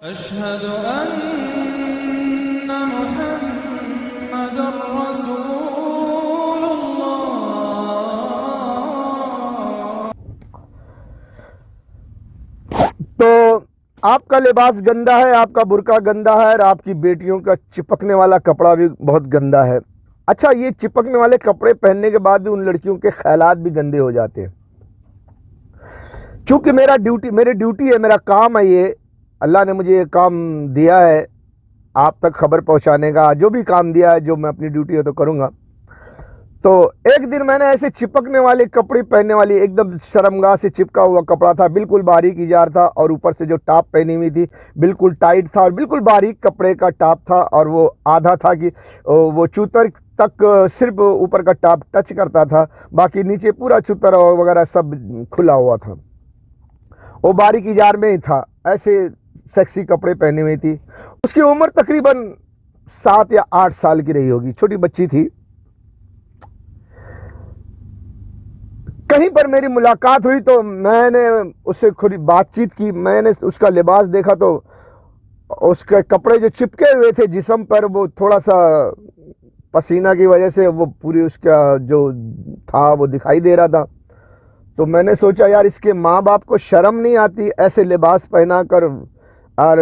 أشهد أن محمد رسول الله. تو آپ کا لباس گندا ہے، آپ کا برقع گندا ہے، اور آپ کی بیٹیوں کا چپکنے والا کپڑا بھی بہت گندا ہے. اچھا، یہ چپکنے والے کپڑے پہننے کے بعد بھی ان لڑکیوں کے خیالات بھی گندے ہو جاتے ہیں. چونکہ میری ڈیوٹی ہے، میرا کام ہے، یہ اللہ نے مجھے یہ کام دیا ہے آپ تک خبر پہنچانے کا. جو بھی کام دیا ہے، جو میں اپنی ڈیوٹی ہے تو کروں گا. تو ایک دن میں نے ایسے چپکنے والے کپڑے پہننے والی ایک دم شرمگاہ سے چپکا ہوا کپڑا تھا، بالکل باریک ایجار تھا، اور اوپر سے جو ٹاپ پہنی ہوئی تھی بالکل ٹائٹ تھا، اور بالکل باریک کپڑے کا ٹاپ تھا، اور وہ آدھا تھا کہ وہ چوتر تک صرف اوپر کا ٹاپ ٹچ کرتا تھا، باقی نیچے پورا چوتر اور وغیرہ سب کھلا ہوا تھا. وہ باریک ایجار میں ہی تھا، ایسے سیکسی کپڑے پہنے ہوئی تھی. اس کی عمر تقریباً 7 یا 8 سال کی رہی ہوگی، چھوٹی بچی تھی. کہیں پر میری ملاقات ہوئی تو میں نے اس سے خود بات چیت کی. میں نے اس کا لباس دیکھا تو اس کے کپڑے جو چپکے ہوئے تھے جسم پر، وہ تھوڑا سا پسینہ کی وجہ سے وہ پوری اس کا جو تھا وہ دکھائی دے رہا تھا. تو میں نے سوچا یار، اس کے ماں باپ کو شرم نہیں آتی ایسے لباس پہنا کر اور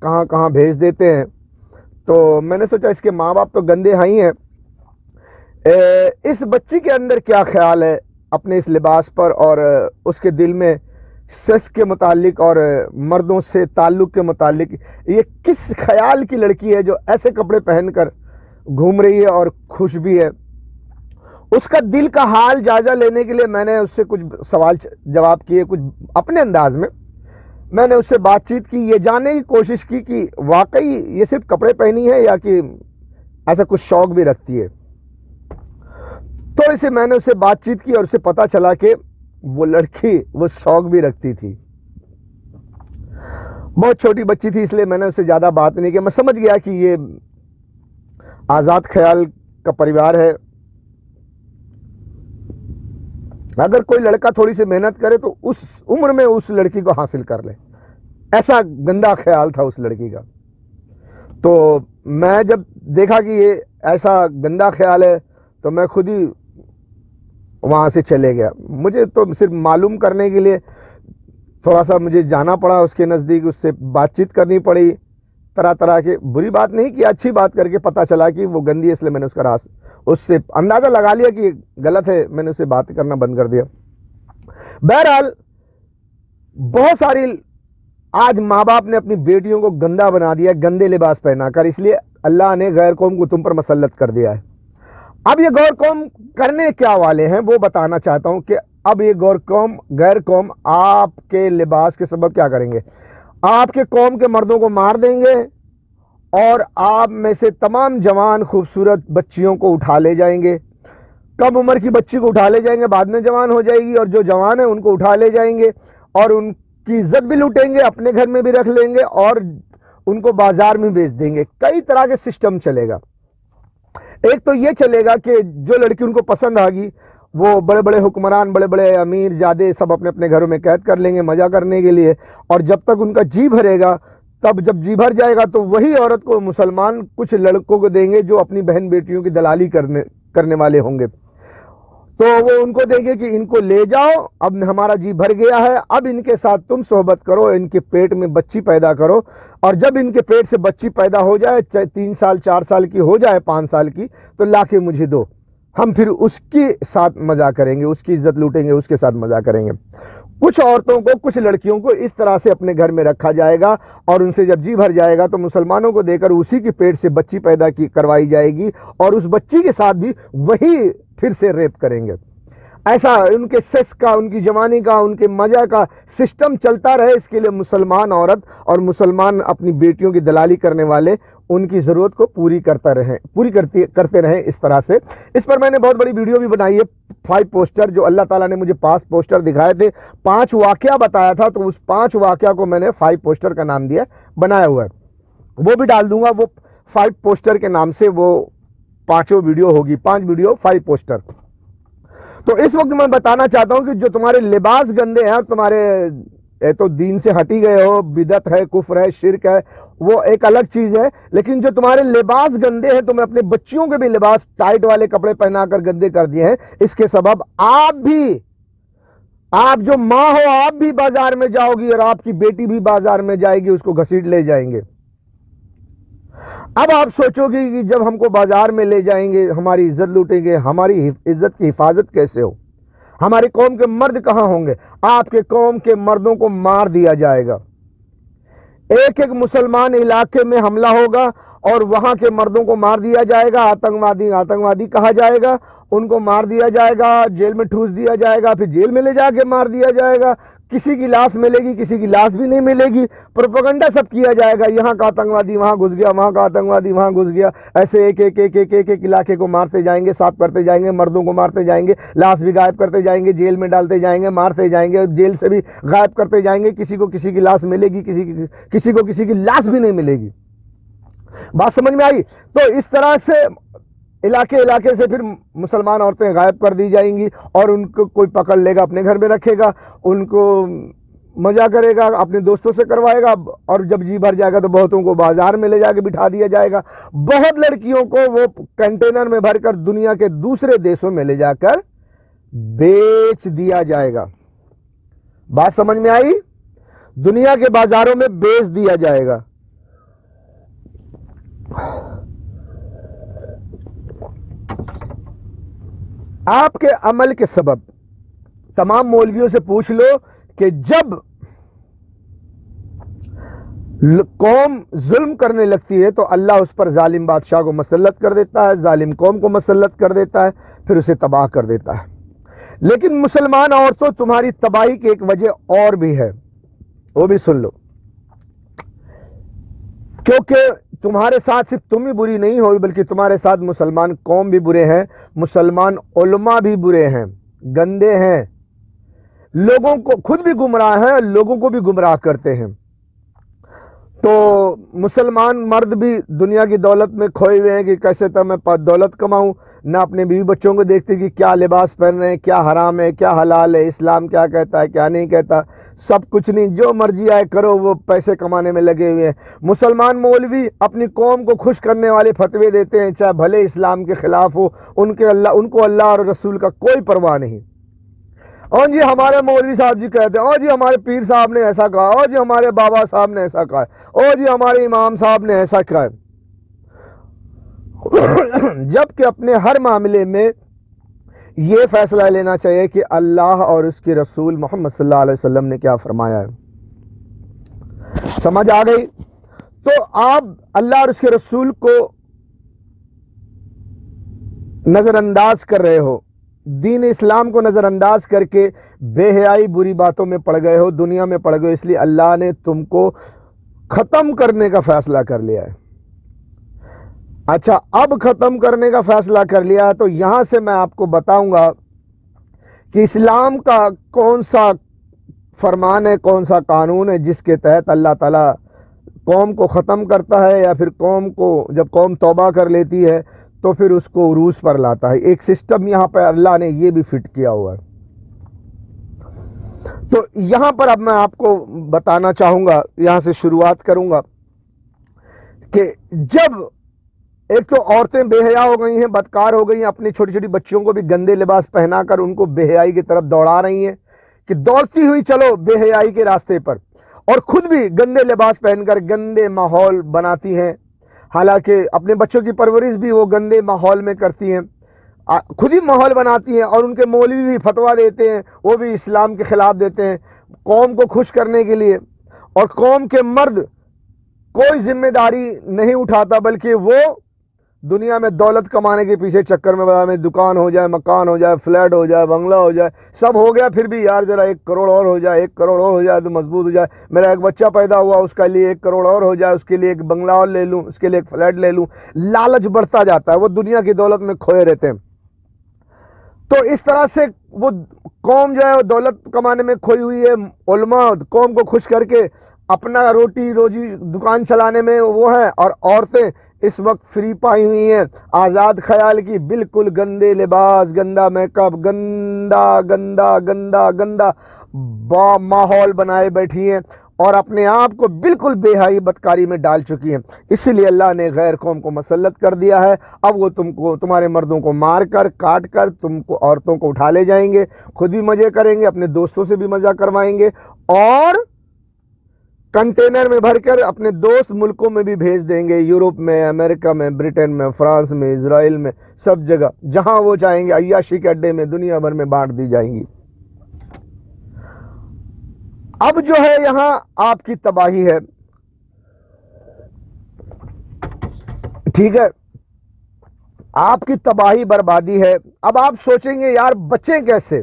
کہاں کہاں بھیج دیتے ہیں. تو میں نے سوچا اس کے ماں باپ تو گندے ہی ہیں. اس بچی کے اندر کیا خیال ہے اپنے اس لباس پر، اور اس کے دل میں سیکس کے متعلق اور مردوں سے تعلق کے متعلق یہ کس خیال کی لڑکی ہے جو ایسے کپڑے پہن کر گھوم رہی ہے اور خوش بھی ہے. اس کا دل کا حال جائزہ لینے کے لیے میں نے اس سے کچھ سوال جواب کیے، کچھ اپنے انداز میں نے اس سے بات چیت کی، یہ جاننے کی کوشش کی کہ واقعی یہ صرف کپڑے پہنی ہے یا کہ ایسا کچھ شوق بھی رکھتی ہے. تو اسے میں نے اس سے بات چیت کی اور اسے پتا چلا کہ وہ لڑکی وہ شوق بھی رکھتی تھی. بہت چھوٹی بچی تھی، اس لیے میں نے اس سے زیادہ بات نہیں کی. میں سمجھ گیا کہ یہ آزاد خیال کا پریوار ہے. اگر کوئی لڑکا تھوڑی سی محنت کرے تو اس عمر میں اس لڑکی کو حاصل کر لے، ایسا گندا خیال تھا اس لڑکی کا. تو میں جب دیکھا کہ یہ ایسا گندا خیال ہے تو میں خود ہی وہاں سے چلے گیا. مجھے تو صرف معلوم کرنے کے لیے تھوڑا سا مجھے جانا پڑا اس کے نزدیک، اس سے بات چیت کرنی پڑی. طرح طرح کے بری بات نہیں کی، اچھی بات کر کے پتہ چلا کہ وہ گندی ہے، اس لیے میں نے اس سے اندازہ لگا لیا کہ غلط ہے. میں نے اسے بات کرنا بند کر دیا. بہرحال بہت ساری آج ماں باپ نے اپنی بیٹیوں کو گندا بنا دیا گندے لباس پہنا کر، اس لیے اللہ نے غیر قوم کو تم پر مسلط کر دیا ہے. اب یہ غیر قوم کرنے کیا والے ہیں وہ بتانا چاہتا ہوں کہ اب یہ غیر قوم آپ کے لباس کے سبب کیا کریں گے. آپ کے قوم کے مردوں کو مار دیں گے، اور آپ میں سے تمام جوان خوبصورت بچیوں کو اٹھا لے جائیں گے. کم عمر کی بچی کو اٹھا لے جائیں گے، بعد میں جوان ہو جائے گی، اور جو جوان ہیں ان کو اٹھا لے جائیں گے اور ان کی عزت بھی لوٹیں گے، اپنے گھر میں بھی رکھ لیں گے اور ان کو بازار میں بیچ دیں گے. کئی طرح کے سسٹم چلے گا. ایک تو یہ چلے گا کہ جو لڑکی ان کو پسند آ گی وہ بڑے بڑے حکمران، بڑے بڑے امیر زادے سب اپنے اپنے گھروں میں قید کر لیں گے مزہ کرنے کے لیے، اور جب تک ان کا جی بھرے گا، تب جب جی بھر جائے گا تو وہی عورت کو مسلمان کچھ لڑکوں کو دیں گے جو اپنی بہن بیٹیوں کی دلالی کرنے والے ہوں گے. تو وہ ان کو دیں گے کہ ان کو لے جاؤ، اب ہمارا جی بھر گیا ہے، اب ان کے ساتھ تم صحبت کرو، ان کے پیٹ میں بچی پیدا کرو، اور جب ان کے پیٹ سے بچی پیدا ہو جائے، 3 سال 4 سال کی ہو جائے، 5 سال کی، تو لا کے مجھے دو، ہم پھر اس کے ساتھ مزہ کریں گے، اس کی عزت لوٹیں گے، اس کے ساتھ مزہ کریں گے. کچھ عورتوں کو، کچھ لڑکیوں کو اس طرح سے اپنے گھر میں رکھا جائے گا، اور ان سے جب جی بھر جائے گا تو مسلمانوں کو دے کر اسی کے پیٹ سے بچی پیدا کروائی جائے گی، اور اس بچی کے ساتھ بھی وہی پھر سے ریپ کریں گے. ایسا ان کے سیکس کا، ان کی جوانی کا، ان کے مزہ کا سسٹم چلتا رہے. اس کے لیے مسلمان عورت اور مسلمان اپنی بیٹیوں کی دلالی کرنے والے ان کی ضرورت کو پوری کرتے رہیں اس طرح سے. اس پر میں نے بہت بڑی ویڈیو بھی بنائی ہے. 5 پوسٹر جو اللہ تعالیٰ نے مجھے 5 پوسٹر دکھائے تھے، 5 واقعہ بتایا تھا، تو اس 5 واقعہ کو میں نے 5 پوسٹر کا نام دیا، بنایا ہوا ہے. وہ بھی ڈال دوں گا. وہ 5 پوسٹر کے نام سے وہ 5 ویڈیو ہوگی، 5 ویڈیو 5 پوسٹر. تو اس وقت میں بتانا چاہتا ہوں کہ جو تمہارے لباس گندے ہیں، تمہارے یہ تو دین سے ہٹی گئے ہو، بدعت ہے، کفر ہے، شرک ہے، وہ ایک الگ چیز ہے، لیکن جو تمہارے لباس گندے ہیں، تمہیں اپنے بچیوں کے بھی لباس ٹائٹ والے کپڑے پہنا کر گندے کر دیے ہیں، اس کے سبب آپ جو ماں ہو آپ بھی بازار میں جاؤ گی اور آپ کی بیٹی بھی بازار میں جائے گی، اس کو گھسیٹ لے جائیں گے۔ اب آپ سوچو گے کہ جب ہم کو بازار میں لے جائیں گے ہماری عزت لوٹیں گے، ہماری عزت کی حفاظت کیسے ہو؟ ہماری قوم کے مرد کہاں ہوں گے؟ آپ کے قوم کے مردوں کو مار دیا جائے گا، ایک ایک مسلمان علاقے میں حملہ ہوگا اور وہاں کے مردوں کو مار دیا جائے گا، آتنکوادی کہا جائے گا، ان کو مار دیا جائے گا، جیل میں ٹھوس دیا جائے گا، پھر جیل میں لے جا کے مار دیا جائے گا، کسی کی لاش ملے گی، کسی کی لاش بھی نہیں ملے گی، پروپیگنڈا سب کیا جائے گا، یہاں کا آتنکوادی وہاں گھس گیا، وہاں کا آتنکوادی وہاں گھس گیا، ایسے ایک علاقے کو مارتے جائیں گے، صاف کرتے جائیں گے، مردوں کو مارتے جائیں گے، لاش بھی غائب کرتے جائیں گے، جیل میں ڈالتے جائیں گے، مارتے جائیں گے، جیل سے بھی غائب کرتے جائیں گے، کسی کو کسی کی لاش ملے گی، کسی کو کسی کی لاش بھی نہیں ملے گی۔ بات سمجھ میں آئی؟ تو اس طرح سے علاقے سے پھر مسلمان عورتیں غائب کر دی جائیں گی اور ان کو کوئی پکڑ لے گا، اپنے گھر میں رکھے گا، ان کو مزہ کرے گا، اپنے دوستوں سے کروائے گا، اور جب جی بھر جائے گا تو بہتوں کو بازار میں لے جا کے بٹھا دیا جائے گا، بہت لڑکیوں کو وہ کنٹینر میں بھر کر دنیا کے دوسرے دیشوں میں لے جا کر بیچ دیا جائے گا۔ بات سمجھ میں آئی؟ دنیا کے بازاروں میں بیچ دیا جائے گا۔ آپ کے عمل کے سبب تمام مولویوں سے پوچھ لو کہ جب قوم ظلم کرنے لگتی ہے تو اللہ اس پر ظالم بادشاہ کو مسلط کر دیتا ہے، ظالم قوم کو مسلط کر دیتا ہے، پھر اسے تباہ کر دیتا ہے۔ لیکن مسلمان عورتوں تمہاری تباہی کی ایک وجہ اور بھی ہے، وہ بھی سن لو، کیونکہ تمہارے ساتھ صرف تم ہی بری نہیں ہوئی بلکہ تمہارے ساتھ مسلمان قوم بھی برے ہیں، مسلمان علماء بھی برے ہیں، گندے ہیں، لوگوں کو خود بھی گمراہ ہیں، لوگوں کو بھی گمراہ کرتے ہیں۔ تو مسلمان مرد بھی دنیا کی دولت میں کھوئے ہوئے ہیں کہ کیسے تو میں دولت کماؤں، نہ اپنے بیوی بچوں کو دیکھتے کہ کیا لباس پہن رہے ہیں، کیا حرام ہے، کیا حلال ہے، اسلام کیا کہتا ہے، کیا نہیں کہتا، سب کچھ نہیں، جو مرضی آئے کرو، وہ پیسے کمانے میں لگے ہوئے ہیں۔ مسلمان مولوی اپنی قوم کو خوش کرنے والے فتوے دیتے ہیں، چاہے بھلے اسلام کے خلاف ہو، ان کو اللہ اور رسول کا کوئی پرواہ نہیں۔ اور جی ہمارے مولوی صاحب جی کہتے ہیں، اور جی ہمارے پیر صاحب نے ایسا کہا، اور جی ہمارے بابا صاحب نے ایسا کہا، اور جی ہمارے امام صاحب نے ایسا کہا، جبکہ اپنے ہر معاملے میں یہ فیصلہ لینا چاہیے کہ اللہ اور اس کے رسول محمد صلی اللہ علیہ وسلم نے کیا فرمایا ہے۔ سمجھ آ گئی؟ تو آپ اللہ اور اس کے رسول کو نظر انداز کر رہے ہو، دین اسلام کو نظر انداز کر کے بے حیائی بری باتوں میں پڑ گئے ہو، دنیا میں پڑ گئے، اس لیے اللہ نے تم کو ختم کرنے کا فیصلہ کر لیا ہے۔ اچھا، اب ختم کرنے کا فیصلہ کر لیا ہے تو یہاں سے میں آپ کو بتاؤں گا کہ اسلام کا کون سا فرمان ہے، کون سا قانون ہے جس کے تحت اللہ تعالیٰ قوم کو ختم کرتا ہے، یا پھر قوم کو جب قوم توبہ کر لیتی ہے تو پھر اس کو عروج پر لاتا ہے۔ ایک سسٹم یہاں پہ اللہ نے یہ بھی فٹ کیا ہوا ہے۔ تو یہاں پر اب میں آپ کو بتانا چاہوں گا، یہاں سے شروعات کروں گا کہ جب ایک تو عورتیں بے حیا ہو گئی ہیں، بدکار ہو گئی ہیں، اپنی چھوٹی چھوٹی بچیوں کو بھی گندے لباس پہنا کر ان کو بے حیائی کی طرف دوڑا رہی ہیں کہ دوڑتی ہوئی چلو بے حیائی کے راستے پر، اور خود بھی گندے لباس پہن کر گندے ماحول بناتی ہیں، حالانکہ اپنے بچوں کی پرورش بھی وہ گندے ماحول میں کرتی ہیں، خود ہی ماحول بناتی ہیں، اور ان کے مولوی بھی فتویٰ دیتے ہیں، وہ بھی اسلام کے خلاف دیتے ہیں قوم کو خوش کرنے کے لیے، اور قوم کے مرد کوئی ذمہ داری نہیں اٹھاتا بلکہ وہ دنیا میں دولت کمانے کے پیچھے چکر میں دکان ہو جائے، مکان ہو جائے، فلیٹ ہو جائے، بنگلہ ہو جائے، سب ہو گیا، پھر بھی یار ذرا 1 کروڑ اور ہو جائے، 1 کروڑ اور ہو جائے تو مضبوط ہو جائے، میرا ایک بچہ پیدا ہوا اس کے لیے 1 کروڑ اور ہو جائے، اس کے لیے ایک بنگلہ اور لے لوں، اس کے لیے ایک فلیٹ لے لوں، لالچ بڑھتا جاتا ہے، وہ دنیا کی دولت میں کھوئے رہتے ہیں۔ تو اس طرح سے وہ قوم جو ہے دولت کمانے میں کھوئی ہوئی ہے، علماء قوم کو خوش کر کے اپنا روٹی روزی دکان چلانے میں وہ ہیں، اور عورتیں اس وقت فری پائی ہوئی ہیں آزاد خیال کی، بالکل گندے لباس، گندا میک اپ، گندا گندا گندا گندا ماحول بنائے بیٹھی ہیں اور اپنے آپ کو بالکل بے حیائی بدکاری میں ڈال چکی ہیں۔ اسی لیے اللہ نے غیر قوم کو مسلط کر دیا ہے۔ اب وہ تمہارے مردوں کو مار کر کاٹ کر تم کو عورتوں کو اٹھا لے جائیں گے، خود بھی مزے کریں گے، اپنے دوستوں سے بھی مزہ کروائیں گے اور کنٹینر میں بھر کر اپنے دوست ملکوں میں بھی بھیج دیں گے، یورپ میں، امریکہ میں، برٹن میں، فرانس میں، اسرائیل میں، سب جگہ جہاں وہ چاہیں گے عیاشی کے اڈے میں دنیا بھر میں بانٹ دی جائیں گی۔ اب جو ہے یہاں آپ کی تباہی ہے، ٹھیک ہے، آپ کی تباہی بربادی ہے۔ اب آپ سوچیں گے یار بچیں کیسے؟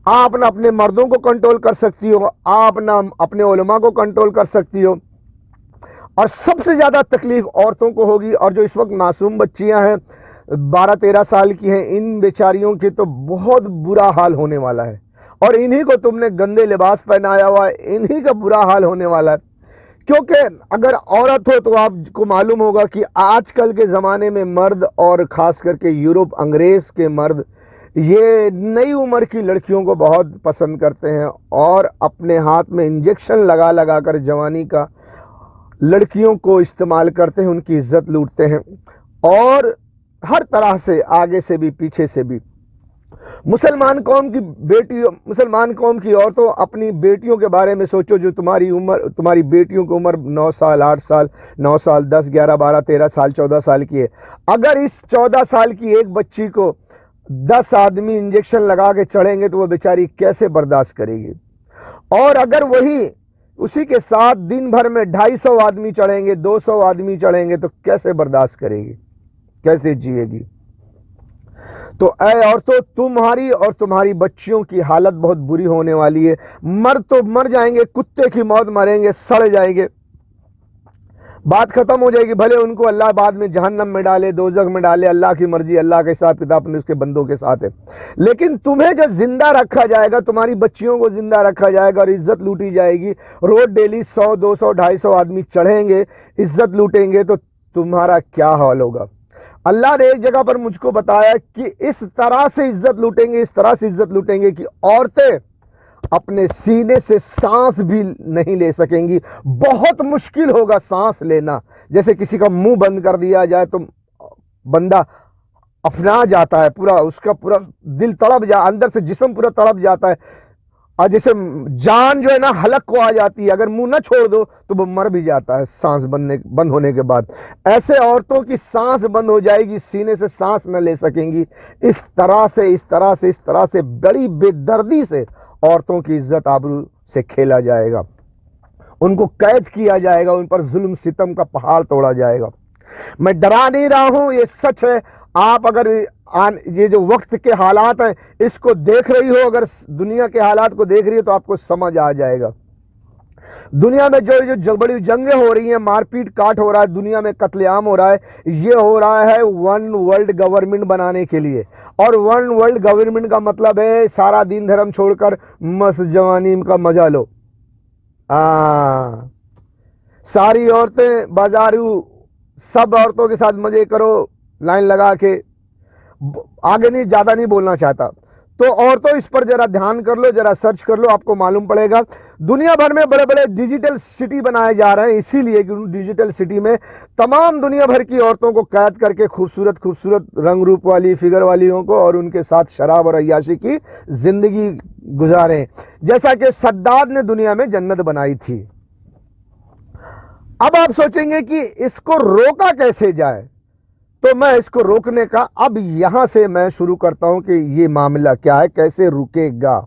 آپ نہ اپنے مردوں کو کنٹرول کر سکتی ہو، آپ نہ اپنے علماء کو کنٹرول کر سکتی ہو، اور سب سے زیادہ تکلیف عورتوں کو ہوگی۔ اور جو اس وقت معصوم بچیاں ہیں 12-13 سال کی ہیں، ان بیچاریوں کی تو بہت برا حال ہونے والا ہے، اور انہی کو تم نے گندے لباس پہنایا ہوا ہے، انہی کا برا حال ہونے والا ہے۔ کیونکہ اگر عورت ہو تو آپ کو معلوم ہوگا کہ آج کل کے زمانے میں مرد، اور خاص کر کے یورپ انگریز کے مرد، یہ نئی عمر کی لڑکیوں کو بہت پسند کرتے ہیں اور اپنے ہاتھ میں انجیکشن لگا لگا کر جوانی کا لڑکیوں کو استعمال کرتے ہیں، ان کی عزت لوٹتے ہیں، اور ہر طرح سے آگے سے بھی پیچھے سے بھی۔ مسلمان قوم کی عورتوں اپنی بیٹیوں کے بارے میں سوچو، جو تمہاری بیٹیوں کی عمر 9 سال 8 سال 9 سال 10 11 12 13 سال 14 سال کی ہے۔ اگر اس 14 سال کی ایک بچی کو 10 آدمی انجیکشن لگا کے چڑھیں گے تو وہ بیچاری کیسے برداشت کرے گی؟ اور اگر اسی کے ساتھ دن بھر میں 250 آدمی چڑھیں گے، 200 آدمی چڑھیں گے تو کیسے برداشت کرے گی، کیسے جیے گی؟ تو اے عورتوں، تمہاری اور تمہاری بچیوں کی حالت بہت بری ہونے والی ہے۔ مرد تو مر جائیں گے، کتے کی موت مریں گے، سڑ جائیں گے، بات ختم ہو جائے گی۔ بھلے ان کو اللہ بعد میں جہنم میں ڈالے، دوزخ میں ڈالے، اللہ کی مرضی، اللہ کے حساب کتاب اس کے بندوں کے ساتھ ہے، لیکن تمہیں جو زندہ رکھا جائے گا، تمہاری بچیوں کو زندہ رکھا جائے گا اور عزت لوٹی جائے گی۔ روز ڈیلی 100 200 250 آدمی چڑھیں گے، عزت لوٹیں گے، تو تمہارا کیا حال ہوگا؟ اللہ نے ایک جگہ پر مجھ کو بتایا کہ اس طرح سے عزت لوٹیں گے، اس طرح سے عزت لوٹیں گے کہ عورتیں اپنے سینے سے سانس بھی نہیں لے سکیں گی۔ بہت مشکل ہوگا سانس لینا، جیسے کسی کا منہ بند کر دیا جائے تو بندہ افنا جاتا ہے، پورا اس کا پورا دل اندر سے جسم پورا تڑپ جاتا ہے، اور جیسے جان جو ہے نا حلق کو آ جاتی ہے، اگر منہ نہ چھوڑ دو تو وہ مر بھی جاتا ہے سانس بند ہونے کے بعد۔ ایسے عورتوں کی سانس بند ہو جائے گی، سینے سے سانس نہ لے سکیں گی۔ اس طرح سے بڑی بے دردی سے عورتوں کی عزت آبرو سے کھیلا جائے گا، ان کو قید کیا جائے گا، ان پر ظلم ستم کا پہاڑ توڑا جائے گا۔ میں ڈرا نہیں رہا ہوں، یہ سچ ہے۔ آپ اگر یہ جو وقت کے حالات ہیں اس کو دیکھ رہی ہو، اگر دنیا کے حالات کو دیکھ رہی ہو تو آپ کو سمجھ آ جائے گا۔ دنیا میں جو بڑی جنگیں ہو رہی ہیں، مار پیٹ کاٹ ہو رہا ہے، دنیا میں قتل عام ہو رہا ہے، یہ ہو رہا ہے ون ورلڈ گورنمنٹ بنانے کے لیے۔ اور ون ورلڈ گورنمنٹ کا مطلب ہے سارا دین دھرم چھوڑ کر مست جوانی کا مزہ لو۔ ساری عورتیں بازارو، سب عورتوں کے ساتھ مزے کرو، لائن لگا کے۔ آگے نہیں، زیادہ نہیں بولنا چاہتا، تو عورتوں اس پر ذرا دھیان کر لو، ذرا سرچ کر لو، آپ کو معلوم پڑے گا۔ دنیا بھر میں بڑے بڑے ڈیجیٹل سٹی بنائے جا رہے ہیں، اسی لیے کہ ان ڈیجیٹل سٹی میں تمام دنیا بھر کی عورتوں کو قید کر کے خوبصورت رنگ روپ والی فگر والیوں کو اور ان کے ساتھ شراب اور عیاشی کی زندگی گزاریں، جیسا کہ صداد نے دنیا میں جنت بنائی تھی۔ اب آپ سوچیں گے کہ اس کو روکا کیسے جائے، تو میں اس کو روکنے کا اب یہاں سے میں شروع کرتا ہوں کہ یہ معاملہ کیا ہے، کیسے رکے گا۔